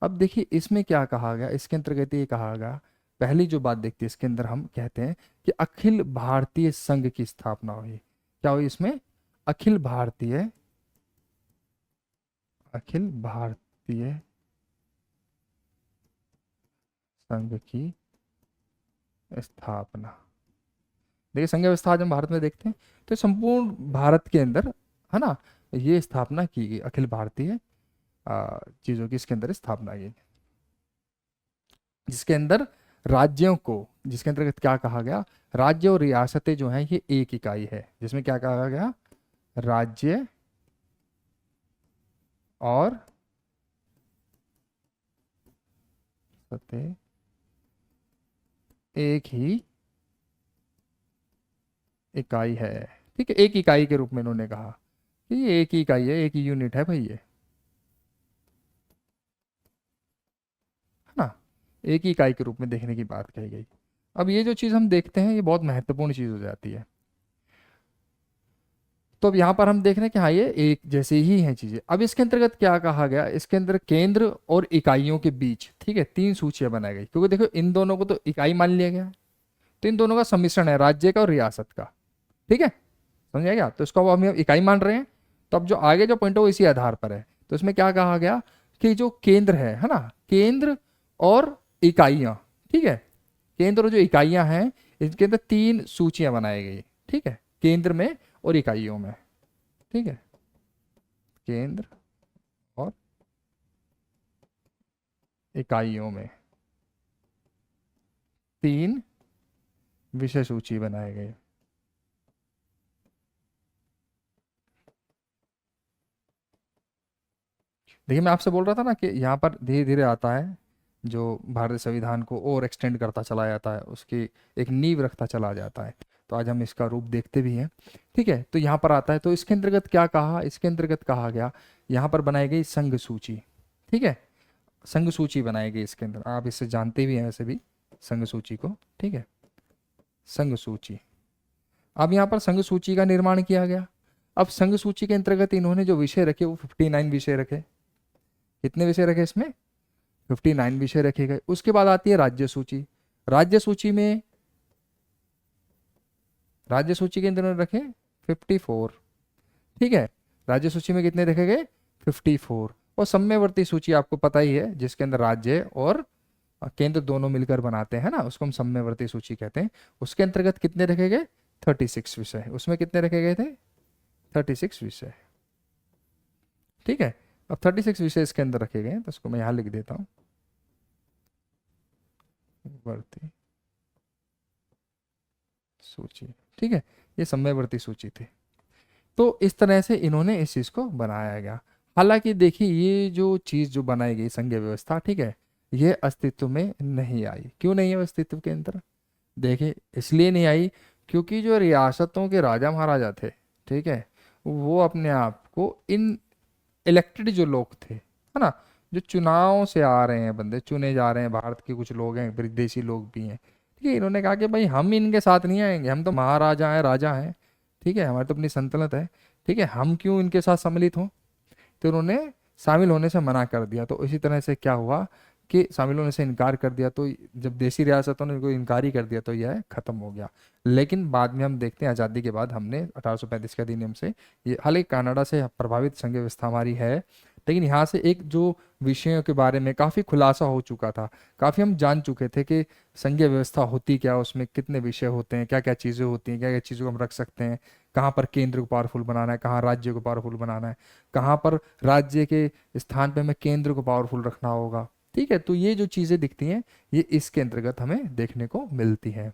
अब देखिए इसमें क्या कहा गया, इसके अंतर्गत ये कहा गया, पहली जो बात देखते हैं इसके अंदर हम कहते हैं कि अखिल भारतीय संघ की स्थापना हुई। क्या हुई इसमें? अखिल भारतीय, अखिल भारतीय संघ की स्थापना। देखिए संघ व्यवस्था आज हम भारत में देखते हैं, तो संपूर्ण भारत के अंदर, है ना, ये स्थापना की गई अखिल भारतीय चीजों की, इसके अंदर स्थापना की, जिसके अंदर राज्यों को, जिसके अंतर्गत क्या कहा गया, राज्य और रियासतें जो हैं ये एक इकाई है, जिसमें क्या कहा गया, राज्य और सत्य एक ही इकाई है। ठीक है, एक इकाई के रूप में इन्होंने कहा कि ये एक ही इकाई है, एक ही यूनिट है भाई ये, है ना, एक ही इकाई के रूप में देखने की बात कही गई। अब ये जो चीज़ हम देखते हैं ये बहुत महत्वपूर्ण चीज़ हो जाती है। तो अब यहाँ पर हम देख रहे हैं कि हाँ ये एक जैसे ही हैं चीजें। अब इसके अंतर्गत क्या कहा गया, इसके अंदर केंद्र और इकाइयों के बीच, ठीक है, तीन सूचियां बनाई गई, क्योंकि देखो इन दोनों को तो इकाई मान लिया गया है, तो इन दोनों का सम्मिश्रण है, राज्य का और रियासत का। ठीक है, समझ आया क्या? तो इसको अब हम इकाई मान रहे हैं। तो अब जो आगे जो पॉइंट है वो इसी आधार पर है। तो इसमें क्या कहा गया कि जो केंद्र है ना, केंद्र और इकाइयां, ठीक है, केंद्र और जो इकाइयां हैं इनके अंदर तीन सूचियां बनाई गई। ठीक है, केंद्र में और इकाइयों में। ठीक है, केंद्र और इकाइयों में तीन विषय सूची बनाए गए। देखिए मैं आपसे बोल रहा था ना कि यहाँ पर धीरे धीरे आता है, जो भारतीय संविधान को और एक्सटेंड करता चला जाता है, उसकी एक नींव रखता चला जाता है। तो आज हम इसका रूप देखते भी हैं। ठीक है, तो यहाँ पर आता है, तो इसके अंतर्गत क्या कहा, इसके अंतर्गत कहा गया यहाँ पर बनाई गई संघ सूची। ठीक है, संघ सूची बनाई गई, इसके अंदर आप इसे जानते भी हैं वैसे भी, संघ सूची को। ठीक है, संघ सूची। अब यहाँ पर संघ सूची का निर्माण किया गया। अब संघ सूची के अंतर्गत इन्होंने जो विषय रखे वो 59 विषय रखे। कितने विषय रखे इसमें? 59 विषय रखे गए। उसके बाद आती है राज्य सूची। राज्य सूची में, राज्य सूची के अंदर उन्होंने रखे 54। ठीक है, राज्य सूची में कितने रखे गए? 54। और समयवर्ती सूची आपको पता ही है, जिसके अंदर राज्य और केंद्र दोनों मिलकर बनाते हैं ना, उसको हम समयवर्ती सूची कहते हैं। उसके अंतर्गत कितने रखे गए? 36 विषय। उसमें कितने रखे गए थे? 36 विषय। ठीक है, अब 36 विषय इसके अंदर रखे गए हैं, तो उसको मैं यहाँ लिख देता हूँ, वर्ती सूची। ठीक है, ये समयवर्ती सूची थी। तो इस तरह से इन्होंने इस चीज को बनाया गया। हालांकि देखिए ये जो चीज जो बनाई गई संघीय व्यवस्था, ठीक है, ये अस्तित्व में नहीं आई। क्यों नहीं है वो अस्तित्व के अंदर? देखिए इसलिए नहीं आई क्योंकि जो रियासतों के राजा महाराजा थे, ठीक है, वो अपने आप को इन इलेक्टेड जो लोग थे, है ना, जो चुनाव से आ रहे हैं बंदे, चुने जा रहे हैं, भारत के कुछ लोग हैं, विदेशी लोग भी हैं, ठीक है, इन्होंने कहा कि भाई हम इनके साथ नहीं आएंगे, हम तो महाराजा हैं, राजा हैं, ठीक है, हमारी तो अपनी सल्तनत है, ठीक है, हम क्यों इनके साथ सम्मिलित हों। तो उन्होंने शामिल होने से मना कर दिया। तो इसी तरह से क्या हुआ कि शामिल होने से इनकार कर दिया, तो जब देसी रियासतों ने इनको इनकार ही कर दिया तो यह खत्म हो गया। लेकिन बाद में हम देखते हैं आज़ादी के बाद हमने 1835 के अधिनियम से, ये हालांकि कनाडा से प्रभावित संघ व्यवस्था हमारी है, लेकिन यहाँ से एक जो विषयों के बारे में काफ़ी खुलासा हो चुका था, काफ़ी हम जान चुके थे कि संघीय व्यवस्था होती क्या, उसमें कितने विषय होते हैं, क्या क्या चीज़ें होती हैं, क्या क्या चीज़ों को हम रख सकते हैं, कहाँ पर केंद्र को पावरफुल बनाना है, कहाँ राज्य को पावरफुल बनाना है, कहाँ पर राज्य के स्थान पे हमें केंद्र को पावरफुल रखना होगा। ठीक है, तो ये जो चीजें दिखती हैं ये इसके अंतर्गत हमें देखने को मिलती हैं।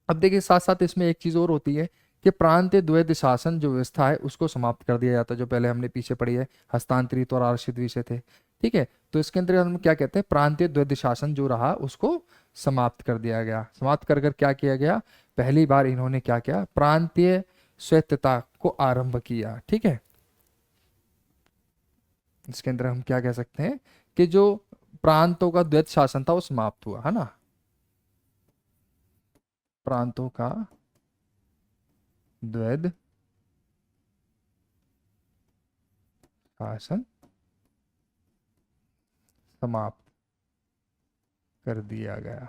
अब देखिए साथ साथ इसमें एक चीज और होती है कि प्रांतीय द्वैध शासन जो व्यवस्था है उसको समाप्त कर दिया जाता है, जो पहले हमने पीछे पढ़ी है, हस्तांतरित और आरक्षित विषय थे। ठीक है, तो इसके अंतर्गत हम क्या कहते हैं, प्रांतीय द्वैध शासन जो रहा उसको समाप्त कर दिया गया। समाप्त कर कर क्या किया गया, पहली बार इन्होंने क्या किया, प्रांतीय स्वायत्तता को आरंभ किया। ठीक है, इसके अंदर हम क्या कह सकते हैं कि जो प्रांतों का द्वैत शासन था वो समाप्त हुआ, है ना, प्रांतों का द्वैध शासन समाप्त कर दिया गया।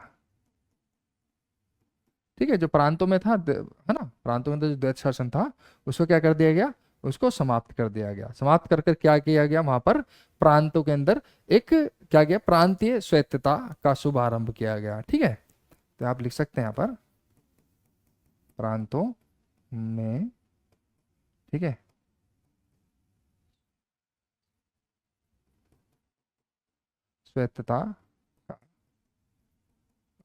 ठीक है, जो प्रांतों में था है ना, प्रांतों में तो जो द्वैत शासन था उसको क्या कर दिया गया, उसको समाप्त कर दिया गया। समाप्त कर कर क्या किया गया वहां पर, प्रांतों के अंदर एक क्या गया, प्रांतीय स्वायत्तता का शुभारंभ किया गया। ठीक है, तो आप लिख सकते हैं यहाँ पर प्रांतों में, ठीक है, स्वायत्तता का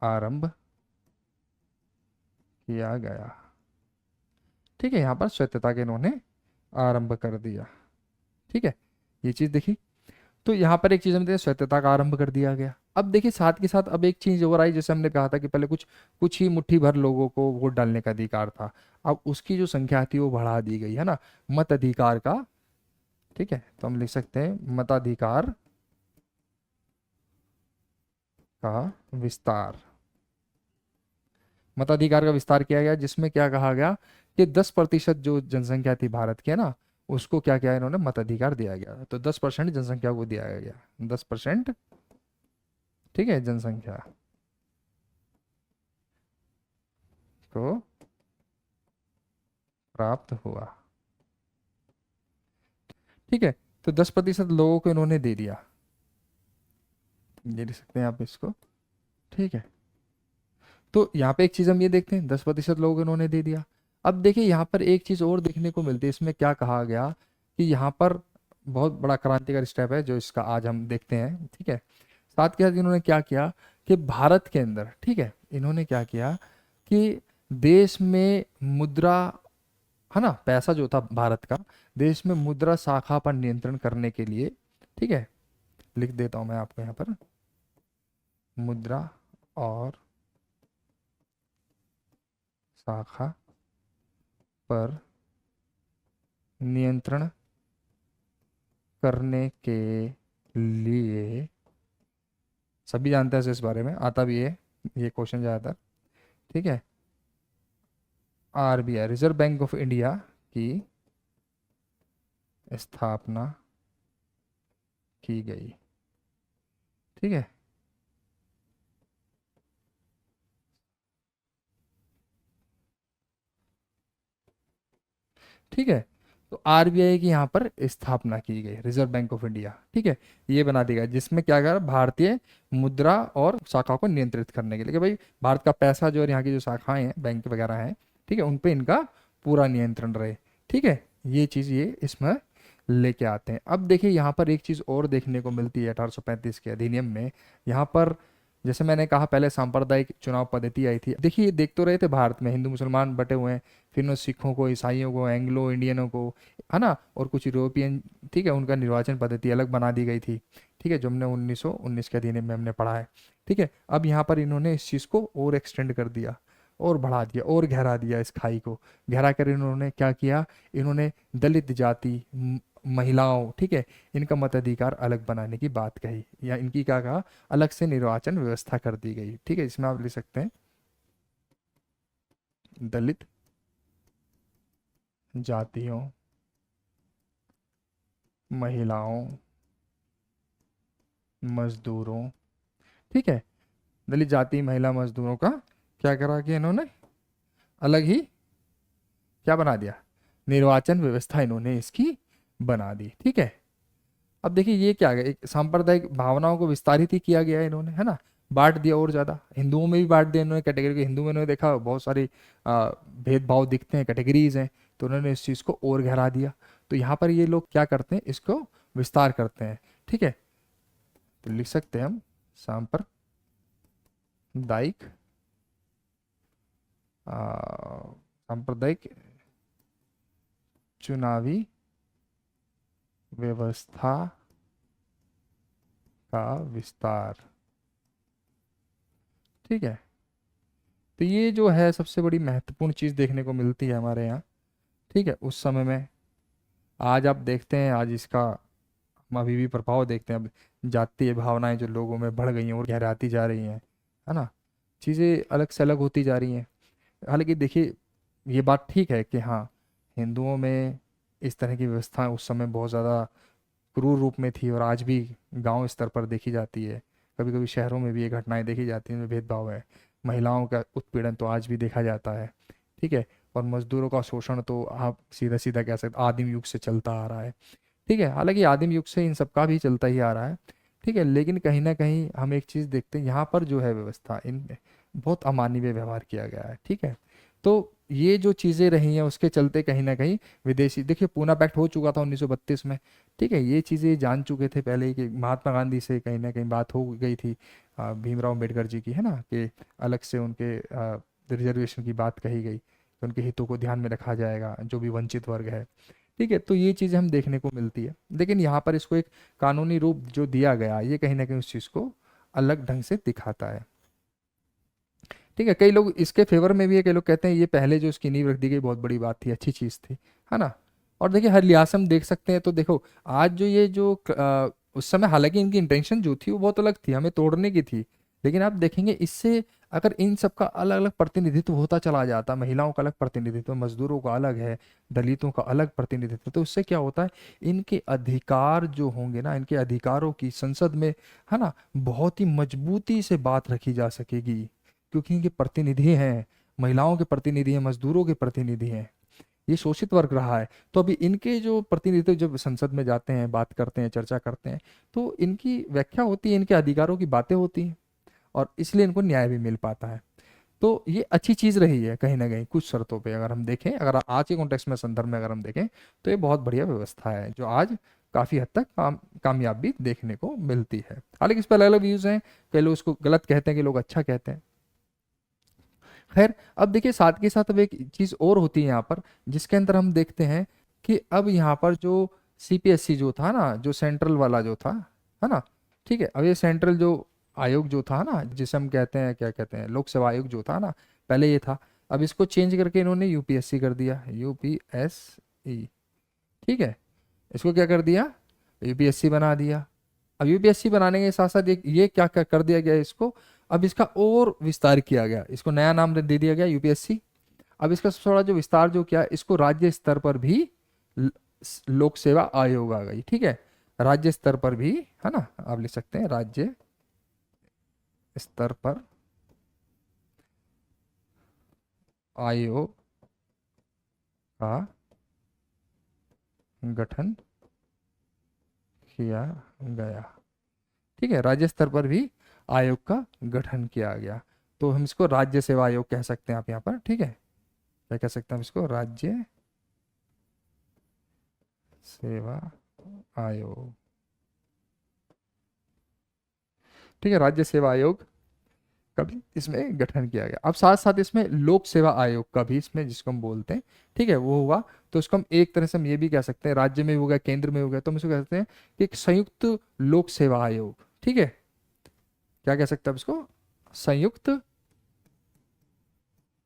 आरंभ किया गया। ठीक है, यहाँ पर स्वायत्तता के इन्होंने आरंभ कर दिया। ठीक है, ये चीज देखी। तो यहाँ पर एक चीज हम देखते हैं, स्वायत्तता का आरंभ कर दिया गया। अब देखिए साथ के साथ अब एक चीज और आई, जैसे हमने कहा था कि पहले कुछ कुछ ही मुट्ठी भर लोगों को वोट डालने का अधिकार था, अब उसकी जो संख्या थी वो बढ़ा दी गई, है ना, मत अधिकार का। ठीक है, तो हम लिख सकते हैं मताधिकार का विस्तार। मताधिकार का विस्तार किया गया, जिसमें क्या कहा गया कि 10% जो जनसंख्या थी भारत की, है ना, उसको क्या किया इन्होंने, मताधिकार दिया गया। तो 10% जनसंख्या को दिया गया, 10%, ठीक है, जनसंख्या को प्राप्त हुआ। ठीक है, तो 10% लोगों को इन्होंने दे दिया, ये लिख सकते हैं आप इसको। ठीक है, तो यहाँ पे एक चीज हम ये देखते हैं, 10% लोगों को इन्होंने दे दिया। अब देखिए यहाँ पर एक चीज और देखने को मिलती है, इसमें क्या कहा गया कि यहाँ पर बहुत बड़ा क्रांतिकारी स्टेप है जो इसका आज हम देखते हैं। ठीक है, साथ के साथ इन्होंने क्या किया कि भारत के अंदर, ठीक है, इन्होंने क्या किया कि देश में मुद्रा, है ना, पैसा जो था भारत का, देश में मुद्रा शाखा पर नियंत्रण करने के लिए, ठीक है, लिख देता हूं मैं आपको यहाँ पर, मुद्रा और शाखा पर नियंत्रण करने के लिए, सभी जानते हैं इस बारे में, आता भी है ये क्वेश्चन ज़्यादातर। ठीक है, RBI, reserve bank of India की स्थापना की गई। ठीक है, ठीक है, तो आरबीआई की यहाँ पर स्थापना की गई, रिजर्व बैंक ऑफ इंडिया। ठीक है, ये बना दिया गया, जिसमें क्या करा, भारतीय मुद्रा और शाखा को नियंत्रित करने के लिए, कि भाई भारत का पैसा जो, और यहाँ की जो शाखाएं हैं, बैंक वगैरह हैं, ठीक है, उन पे इनका पूरा नियंत्रण रहे। ठीक है, ये चीज़ ये इसमें लेके आते हैं। अब देखिए यहाँ पर एक चीज़ और देखने को मिलती है 1835 के अधिनियम में। यहाँ पर जैसे मैंने कहा पहले सांप्रदायिक चुनाव पद्धति आई थी। देखिए देख तो रहे थे भारत में हिंदू मुसलमान बटे हुए हैं, फिर उन सिखों को, ईसाइयों को, एंग्लो इंडियनों को, है ना, और कुछ यूरोपियन, ठीक है, उनका निर्वाचन पद्धति अलग बना दी गई थी। ठीक है, जो हमने 1919 के अधिनियम में हमने पढ़ा है। ठीक है, अब यहाँ पर इन्होंने इस चीज़ को और एक्सटेंड कर दिया, और बढ़ा दिया, और गहरा दिया, इस खाई को गहरा कर इन्होंने क्या किया, इन्होंने दलित जाति, महिलाओं, ठीक है, इनका मताधिकार अलग बनाने की बात कही, या इनकी क्या कहा, अलग से निर्वाचन व्यवस्था कर दी गई। ठीक है, इसमें आप लिख सकते हैं दलित जातियों, महिलाओं, मजदूरों, ठीक है, दलित जाति, महिला, मजदूरों का क्या करा कि इन्होंने अलग ही क्या बना दिया, निर्वाचन व्यवस्था इन्होंने इसकी बना दी। ठीक है, अब देखिए ये क्या गया, एक सांप्रदायिक भावनाओं को विस्तारित ही किया गया है इन्होंने, है ना, बांट दिया और ज्यादा, हिंदुओं में भी बांट दिया इन्होंने कैटेगरी के। हिंदू में इन्होंने देखा बहुत सारे भेदभाव दिखते हैं, कैटेगरीज हैं, तो उन्होंने इस चीज को और गहरा दिया। तो यहाँ पर ये लोग क्या करते हैं, इसको विस्तार करते हैं। ठीक है, तो लिख सकते हैं हम सांप्रदायिक सांप्रदायिक चुनावी व्यवस्था का विस्तार। ठीक है, तो ये जो है सबसे बड़ी महत्वपूर्ण चीज़ देखने को मिलती है हमारे यहाँ। ठीक है, उस समय में, आज आप देखते हैं, आज इसका हम अभी भी प्रभाव देखते हैं। अब जातीय भावनाएं जो लोगों में बढ़ गई हैं और गहराती जा रही हैं, है ना, चीज़ें अलग से अलग होती जा रही हैं। हालांकि देखिए ये बात ठीक है कि हाँ, हिंदुओं में इस तरह की व्यवस्था उस समय बहुत ज़्यादा क्रूर रूप में थी और आज भी गांव स्तर पर देखी जाती है। कभी कभी शहरों में भी ये घटनाएं देखी जाती हैं, इनमें भेदभाव है। महिलाओं का उत्पीड़न तो आज भी देखा जाता है, ठीक है। और मजदूरों का शोषण तो आप सीधा सीधा कह सकते आदिम युग से चलता आ रहा है, ठीक है। हालांकि आदिम युग से इन सब का भी चलता ही आ रहा है, ठीक है। लेकिन कहीं ना कहीं हम एक चीज़ देखते हैं, यहाँ पर जो है व्यवस्था इन बहुत अमानवीय व्यवहार किया गया है, ठीक है। तो ये जो चीज़ें रही हैं उसके चलते कहीं ना कहीं विदेशी, देखिए पूना पैक्ट हो चुका था 1932 में, ठीक है। ये चीज़ें जान चुके थे पहले ही कि महात्मा गांधी से कहीं ना कहीं बात हो गई थी, भीमराव अम्बेडकर जी की, है ना, कि अलग से उनके रिजर्वेशन की बात कही गई कि उनके हितों को ध्यान में रखा जाएगा, जो भी वंचित वर्ग है, ठीक है। तो ये चीज़ें हम देखने को मिलती है, लेकिन यहाँ पर इसको एक कानूनी रूप जो दिया गया ये कहीं ना कहीं उस चीज़ को अलग ढंग से दिखाता है, ठीक है। कई लोग इसके फेवर में भी है, कई लोग कहते हैं ये पहले जो इसकी नींव रख दी गई बहुत बड़ी बात थी, अच्छी चीज़ थी, है ना। और देखिए हर लिहाज से हम देख सकते हैं, तो देखो आज जो ये जो उस समय हालांकि इनकी इंटेंशन जो थी वो बहुत अलग थी, हमें तोड़ने की थी, लेकिन आप देखेंगे इससे अगर इन सब का अलग अलग प्रतिनिधित्व होता चला जाता, महिलाओं का अलग प्रतिनिधित्व, मजदूरों का अलग है, दलितों का अलग प्रतिनिधित्व, तो उससे क्या होता है, इनके अधिकार जो होंगे ना, इनके अधिकारों की संसद में, है ना, बहुत ही मजबूती से बात रखी जा सकेगी, क्योंकि इनके प्रतिनिधि हैं, महिलाओं के प्रतिनिधि हैं, मजदूरों के प्रतिनिधि हैं, ये शोषित वर्ग रहा है। तो अभी इनके जो प्रतिनिधित्व जब संसद में जाते हैं, बात करते हैं, चर्चा करते हैं, तो इनकी व्याख्या होती है, इनके अधिकारों की बातें होती हैं, और इसलिए इनको न्याय भी मिल पाता है। तो ये अच्छी चीज रही है कहीं ना कहीं कुछ शर्तों पे, अगर हम देखें, अगर आज के कॉन्टेक्स्ट में संदर्भ में अगर हम देखें, तो ये बहुत बढ़िया व्यवस्था है जो आज काफी हद तक कामयाब भी देखने को मिलती है। हालांकि इस पर अलग अलग व्यूज हैं, कई लोग इसको गलत कहते हैं, कई लोग अच्छा कहते हैं। खैर अब देखिए साथ के साथ अब एक चीज और होती है यहाँ पर, जिसके अंदर हम देखते हैं कि अब यहाँ पर जो सीपीएससी जो था ना, जो सेंट्रल वाला जो था, है ना, ठीक है। अब ये सेंट्रल जो आयोग जो था ना, जिसे हम कहते हैं, क्या कहते हैं, लोक सेवा आयोग जो था ना, पहले ये था, अब इसको चेंज करके इन्होंने यूपीएससी कर दिया, यूपीएसई, ठीक है। इसको क्या कर दिया, यूपीएससी बना दिया। अब यूपीएससी बनाने के साथ साथ ये क्या क्या कर दिया गया इसको, अब इसका और विस्तार किया गया, इसको नया नाम दे दिया गया यूपीएससी। अब इसका थोड़ा जो विस्तार जो किया, इसको राज्य स्तर पर भी ल- लोक सेवा आयोग आ गई, ठीक है। राज्य स्तर पर भी, है ना, आप लिख सकते हैं राज्य स्तर पर आयोग का गठन किया गया, ठीक है। राज्य स्तर पर भी आयोग का गठन किया गया, तो हम इसको राज्य सेवा आयोग कह सकते हैं आप यहाँ पर, ठीक है। क्या कह सकते हैं हम इसको, राज्य सेवा आयोग, ठीक है। राज्य सेवा आयोग का भी इसमें गठन किया गया। अब साथ साथ इसमें लोक सेवा आयोग का भी, इसमें जिसको हम बोलते हैं, ठीक है, वो हुआ। तो इसको हम एक तरह से हम ये भी कह सकते हैं, राज्य में भी हो गया, केंद्र में हो गया, तो हम इसको कह सकते हैं कि एक संयुक्त लोक सेवा आयोग, ठीक है। क्या कह सकते हैं अब इसको, संयुक्त,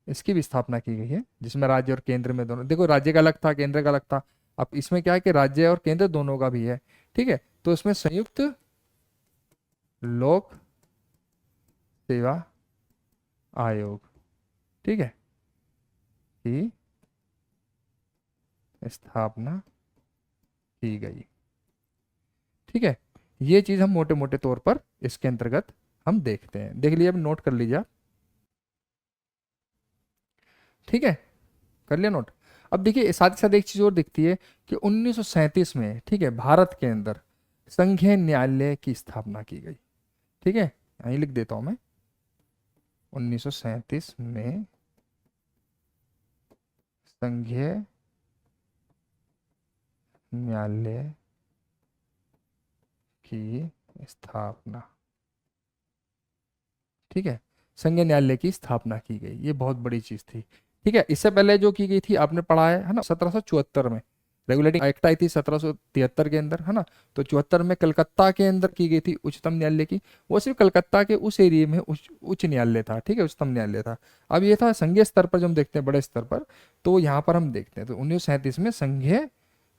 इसकी भी स्थापना की गई है, जिसमें राज्य और केंद्र में दोनों, देखो राज्य का अलग था, केंद्र का अलग था, अब इसमें क्या है कि राज्य और केंद्र दोनों का भी है, ठीक है। तो इसमें संयुक्त लोक सेवा आयोग, ठीक है, की स्थापना की गई, ठीक है। ये चीज हम मोटे मोटे तौर पर इसके अंतर्गत हम देखते हैं, देख लीजिए, अब नोट कर लीजिए आप, ठीक है, कर लिया नोट। अब देखिए साथ ही साथ एक चीज और दिखती है कि 1937 में, ठीक है, भारत के अंदर संघीय न्यायालय की स्थापना की गई, ठीक है। यहीं लिख देता हूं मैं, 1937 में संघीय न्यायालय की स्थापना, ठीक है। संघीय न्यायालय की स्थापना की गई, ये बहुत बड़ी चीज थी, ठीक है। इससे पहले जो की गई थी आपने पढ़ा है ना, 1774 में रेगुलेटिंग एक्ट आई थी 1773 के अंदर, है ना। तो 74 में कलकत्ता के अंदर की गई थी उच्चतम न्यायालय की, वो सिर्फ कलकत्ता के उस एरिया में उच्च न्यायालय था, ठीक है, उच्चतम न्यायालय था। अब ये था संघीय स्तर पर, जो हम देखते हैं बड़े स्तर पर, तो यहाँ पर हम देखते हैं, तो 1937 में संघीय,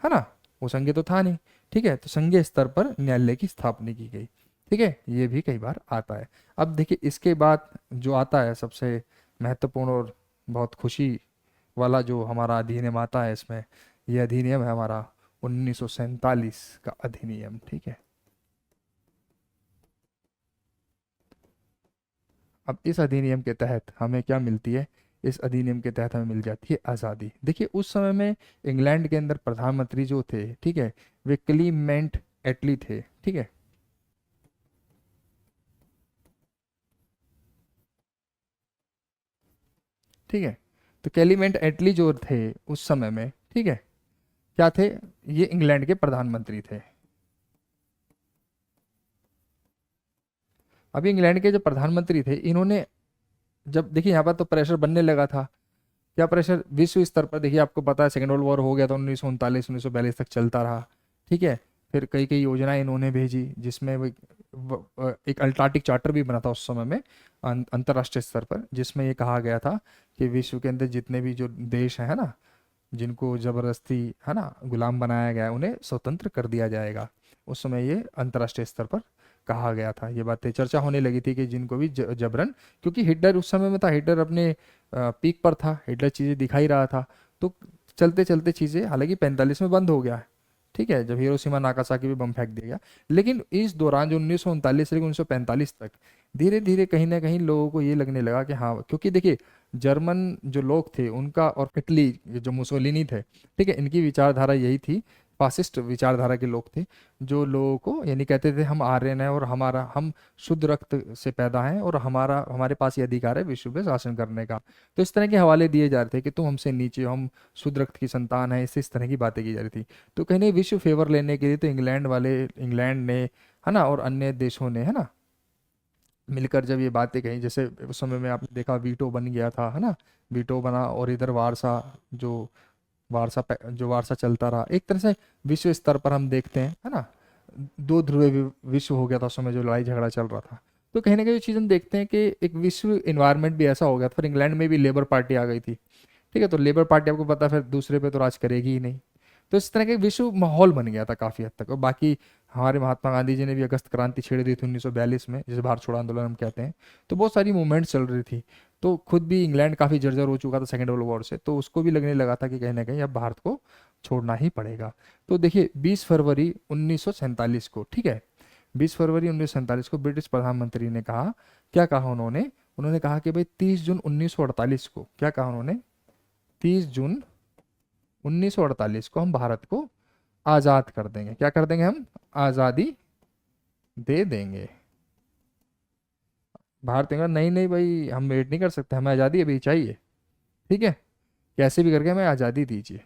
है ना, वो संघीय तो था नहीं, ठीक है। तो संघीय स्तर पर न्यायालय की स्थापना की गई, ठीक है, ये भी कई बार आता है। अब देखिए इसके बाद जो आता है सबसे महत्वपूर्ण और बहुत खुशी वाला जो हमारा अधिनियम आता है इसमें, ये अधिनियम है हमारा 1947 का अधिनियम, ठीक है। अब इस अधिनियम के तहत हमें क्या मिलती है? इस अधिनियम के तहत हमें मिल जाती है आज़ादी। देखिए उस समय में इंग्लैंड के अंदर प्रधानमंत्री जो थे, ठीक है, वे क्लीमेंट एटली थे, ठीक है। ठीक है, तो क्लीमेंट एटली जो थे उस समय में, ठीक है, क्या थे? ये इंग्लैंड के प्रधानमंत्री थे। अभी इंग्लैंड के जो प्रधानमंत्री थे, इन्होंने जब देखिए यहाँ पर तो प्रेशर बनने लगा था। क्या प्रेशर? विश्व स्तर पर देखिए, आपको पता है सेकेंड वर्ल्ड वॉर हो गया था 1939 1942 तक चलता रहा, ठीक है। फिर कई कई योजनाएं इन्होंने भेजी, जिसमें एक अल्टार्कटिक चार्टर भी बना था उस समय में अंतर्राष्ट्रीय स्तर पर, जिसमें ये कहा गया था कि विश्व के अंदर जितने भी जो देश हैं, है ना, जिनको जबरदस्ती, है ना, गुलाम बनाया गया है, उन्हें स्वतंत्र कर दिया जाएगा। उस समय ये अंतर्राष्ट्रीय स्तर पर कहा गया था। ये बातें चर्चा होने लगी थी कि जिनको भी जबरन, क्योंकि हिटलर उस समय में था, हिटलर अपने पीक पर था, हिटलर चीज़ें दिखा ही रहा था। तो चलते चलते चीज़ें, हालांकि 45 में बंद हो गया, ठीक है, जब हिरोशिमा नागासाकी पे बम फेंक दिया गया। लेकिन इस दौरान जो 1939 से लेकर 1945 तक धीरे धीरे कहीं ना कहीं लोगों को ये लगने लगा कि हाँ, क्योंकि देखिए जर्मन जो लोग थे उनका, और इटली जो मुसोलिनी थे, ठीक है, इनकी विचारधारा यही थी, फासिस्ट विचारधारा के लोग थे, जो लोगों को यानी कहते थे हम आर्यन हैं और हमारा, हम शुद्ध रक्त से पैदा हैं और हमारा, हमारे पास ये अधिकार है विश्व पे शासन करने का। तो इस तरह के हवाले दिए जा रहे थे कि तुम हमसे नीचे हो, हम शुद्ध रक्त की संतान है, इस तरह की बातें की जा रही थी। तो कहीं नहीं विश्व फेवर लेने के लिए तो इंग्लैंड वाले, इंग्लैंड ने, है ना, और अन्य देशों ने, है ना, मिलकर जब ये बातें कही, जैसे उस समय में आपने देखा वीटो बन गया था, है ना, वीटो बना, और इधर वारसा, जो जो वारसा चलता रहा एक तरह से। विश्व स्तर पर हम देखते हैं, है ना, दो ध्रुवीय विश्व हो गया था उस समय, जो लड़ाई झगड़ा चल रहा था। तो कहीं ना कहीं चीज़ हम देखते हैं कि एक विश्व इन्वायरमेंट भी ऐसा हो गया था। फिर इंग्लैंड में भी लेबर पार्टी आ गई थी, ठीक है, तो लेबर पार्टी आपको पता है फिर दूसरे पे तो राज करेगी ही नहीं। तो इस तरह का एक विश्व माहौल बन गया था काफ़ी हद तक। और बाकी हमारे महात्मा गांधी जी ने भी अगस्त क्रांति छेड़ दी थी 1942 में, जिसे भारत छोड़ो आंदोलन हम कहते हैं। तो बहुत सारी मूवमेंट चल रही थी। तो खुद भी इंग्लैंड काफ़ी जर्जर हो चुका था सेकेंड वर्ल्ड वॉर से, तो उसको भी लगने लगा था कि कहीं ना कहीं अब भारत को छोड़ना ही पड़ेगा। तो देखिए 20 फरवरी 1947 को, ठीक है, 20 फरवरी 1947 को ब्रिटिश प्रधानमंत्री ने कहा, क्या कहा उन्होंने? उन्होंने कहा कि भाई 30 जून 1948 को, क्या कहा उन्होंने? 30 जून 1948 को हम भारत को आज़ाद कर देंगे। क्या कर देंगे हम? आज़ादी दे देंगे। भारत कहेगा नहीं नहीं भाई, हम वेट नहीं कर सकते, हमें आज़ादी अभी चाहिए, ठीक है, कैसे भी करके हमें आज़ादी दीजिए,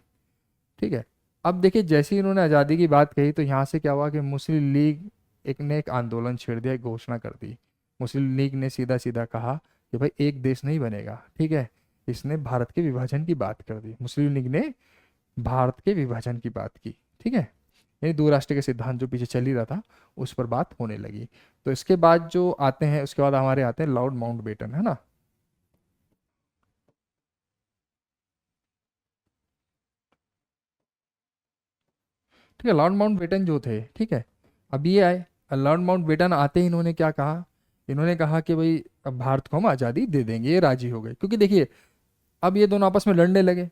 ठीक है। अब देखिए जैसे ही इन्होंने आज़ादी की बात कही, तो यहाँ से क्या हुआ कि मुस्लिम लीग एक ने एक आंदोलन छेड़ दिया, एक घोषणा कर दी। मुस्लिम लीग ने सीधा सीधा कहा कि भाई एक देश नहीं बनेगा, ठीक है। इसने भारत के विभाजन की बात कर दी, मुस्लिम लीग ने भारत के विभाजन की बात की, ठीक है। यानी दो राष्ट्र के सिद्धांत जो पीछे चल ही रहा था, उस पर बात होने लगी। तो इसके बाद जो आते हैं, उसके बाद हमारे आते हैं लॉर्ड माउंटबेटन, है ना। ठीक है, लॉर्ड माउंटबेटन जो थे, ठीक है, अब ये आए। लॉर्ड माउंटबेटन आते ही इन्होंने क्या कहा? इन्होंने कहा कि भाई अब भारत को हम आज़ादी दे देंगे। ये राजी हो गए, क्योंकि देखिए अब ये दोनों आपस में लड़ने लगे।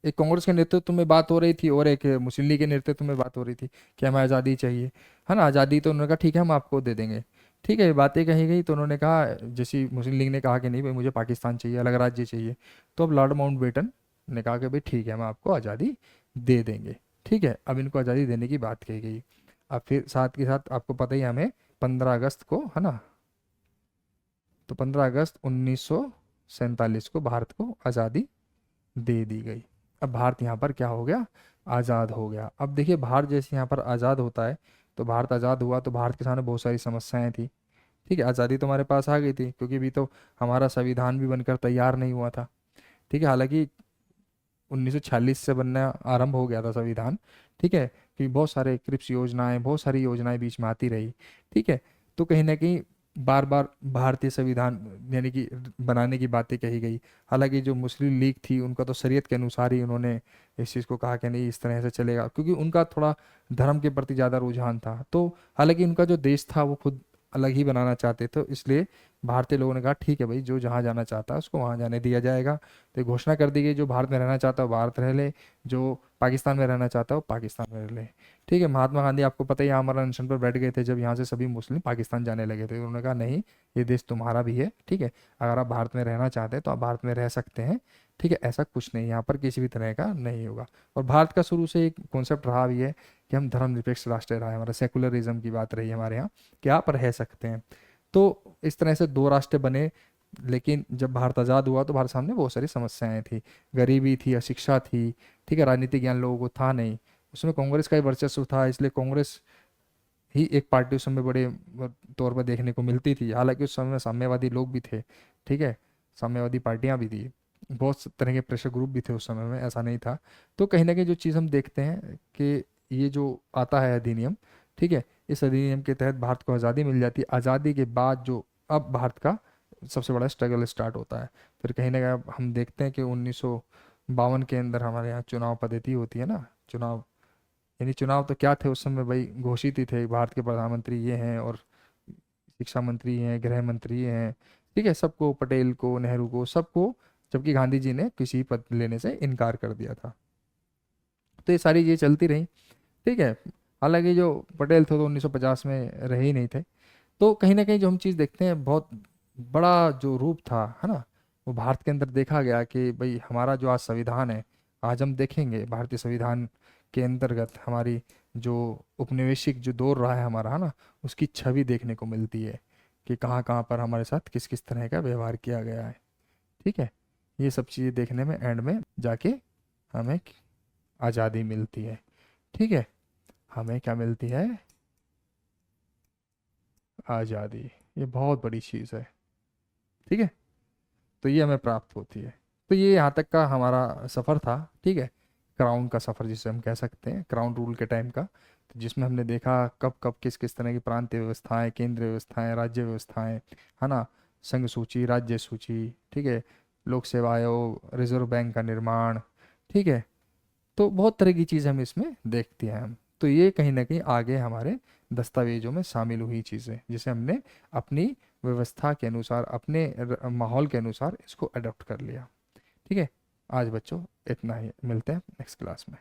एक कांग्रेस के नेतृत्व में बात हो रही थी, और एक मुस्लिम लीग के नेतृत्व में बात हो रही थी कि हमें आज़ादी चाहिए, है ना, आज़ादी। तो उन्होंने कहा ठीक है, हम आपको दे देंगे, ठीक है। ये बातें कही गई, तो उन्होंने कहा, जैसी मुस्लिम लीग ने कहा कि नहीं भाई मुझे पाकिस्तान चाहिए, अलग राज्य चाहिए। तो अब लॉर्ड माउंटबेटन ने कहा कि भाई ठीक है, हम आपको आज़ादी दे देंगे, ठीक है। अब इनको आज़ादी देने की बात कही गई। अब फिर साथ के साथ आपको पता ही है, हमें 15 अगस्त को, है ना, तो 15 अगस्त 1947 को भारत को आज़ादी दे दी गई। अब भारत यहाँ पर क्या हो गया? आज़ाद हो गया। अब देखिए भारत जैसे यहाँ पर आज़ाद होता है, तो भारत आज़ाद हुआ तो भारत के सामने बहुत सारी समस्याएं थी, ठीक है। आज़ादी तो हमारे पास आ गई थी, क्योंकि अभी तो हमारा संविधान भी बनकर तैयार नहीं हुआ था, ठीक है। हालांकि 1946 से बनना आरंभ हो गया था संविधान, ठीक है, कि बहुत सारे क्रिप्स योजनाएं, बहुत सारी योजनाएं बीच में आती रही, ठीक है। तो कहीं ना कहीं बार बार भारतीय संविधान यानी कि बनाने की बातें कही गई। हालांकि जो मुस्लिम लीग थी, उनका तो शरीयत के अनुसार ही उन्होंने इस चीज़ को कहा कि नहीं इस तरह से चलेगा, क्योंकि उनका थोड़ा धर्म के प्रति ज़्यादा रुझान था। तो हालांकि उनका जो देश था वो खुद अलग ही बनाना चाहते थे, इसलिए भारतीय लोगों ने कहा ठीक है भाई, जो जहाँ जाना चाहता है उसको वहाँ जाने दिया जाएगा। तो ये घोषणा कर दी गई, जो भारत में रहना चाहता है वो भारत रह ले, जो पाकिस्तान में रहना चाहता है वो पाकिस्तान में रह ले। ठीक है, महात्मा गांधी आपको पता ही है आमरण अनशन पर बैठ गए थे जब यहाँ से सभी मुस्लिम पाकिस्तान जाने लगे थे। उन्होंने कहा नहीं, ये देश तुम्हारा भी है, ठीक है, अगर आप भारत में रहना चाहते हैं तो आप भारत में रह सकते हैं। ठीक है, ऐसा कुछ नहीं, यहाँ पर किसी भी तरह का नहीं होगा। और भारत का शुरू से एक कॉन्सेप्ट रहा भी है कि हम धर्मनिरपेक्ष राष्ट्र रहा है, हमारा सेकुलरिज्म की बात रही है हमारे यहाँ कि आप रह सकते हैं। तो इस तरह से दो राष्ट्र बने। लेकिन जब भारत आज़ाद हुआ तो भारत सामने बहुत सारी समस्याएं थी, गरीबी थी, अशिक्षा थी, ठीक है, राजनीतिक ज्ञान लोगों को था नहीं। उसमें कांग्रेस का ही वर्चस्व था, इसलिए कांग्रेस ही एक पार्टी उस समय बड़े तौर पर देखने को मिलती थी। हालांकि उस समय में साम्यवादी लोग भी थे, ठीक है, साम्यवादी पार्टियां भी थी, बहुत तरह के प्रेशर ग्रुप भी थे उस समय में, ऐसा नहीं था। तो कहीं ना कहीं जो चीज़ हम देखते हैं कि ये जो आता है अधिनियम, ठीक है, इस अधिनियम के तहत भारत को आज़ादी मिल जाती है। आज़ादी के बाद जो अब भारत का सबसे बड़ा स्ट्रगल स्टार्ट होता है। फिर कहीं ना कहीं अब हम देखते हैं कि 1952 के अंदर हमारे यहाँ चुनाव पद्धति होती है ना, चुनाव, यानी चुनाव तो क्या थे उस समय भाई, घोषित ही थे, भारत के प्रधानमंत्री ये हैं और शिक्षा मंत्री हैं, गृह मंत्री ये हैं, ठीक है, सबको, पटेल को, नेहरू को, सबको, जबकि गांधी जी ने किसी पद लेने से इनकार कर दिया था। तो ये सारी चीज़ें चलती रही, ठीक है। हालांकि जो पटेल थे तो 1950 में रहे ही नहीं थे। तो कहीं ना कहीं जो हम चीज़ देखते हैं, बहुत बड़ा जो रूप था, है ना, वो भारत के अंदर देखा गया कि भाई हमारा जो आज संविधान है, आज हम देखेंगे भारतीय संविधान के अंतर्गत हमारी जो उपनिवेशिक जो दौर रहा है हमारा, है ना, उसकी छवि देखने को मिलती है कि कहाँ कहाँ पर हमारे साथ किस किस तरह का व्यवहार किया गया है। ठीक है, ये सब चीज़ें देखने में एंड में जाके हमें आज़ादी मिलती है। ठीक है, हमें क्या मिलती है? आज़ादी। ये बहुत बड़ी चीज़ है, ठीक है, तो ये हमें प्राप्त होती है। तो ये यहाँ तक का हमारा सफ़र था, ठीक है, क्राउन का सफ़र जिसे हम कह सकते हैं, क्राउन रूल के टाइम का, तो जिसमें हमने देखा कब कब किस किस तरह की प्रांतीय व्यवस्थाएं, केंद्रीय व्यवस्थाएं, राज्य व्यवस्थाएं, है ना, संघ सूची, राज्य सूची, ठीक है, लोक सेवा आयोग, रिजर्व बैंक का निर्माण, ठीक है, तो बहुत तरह की चीज़ हम इसमें देखते हैं हम। तो ये कहीं ना कहीं आगे हमारे दस्तावेजों में शामिल हुई चीज़ें, जिसे हमने अपनी व्यवस्था के अनुसार, अपने माहौल के अनुसार इसको अडॉप्ट कर लिया। ठीक है, आज बच्चों इतना ही, मिलते हैं नेक्स्ट क्लास में।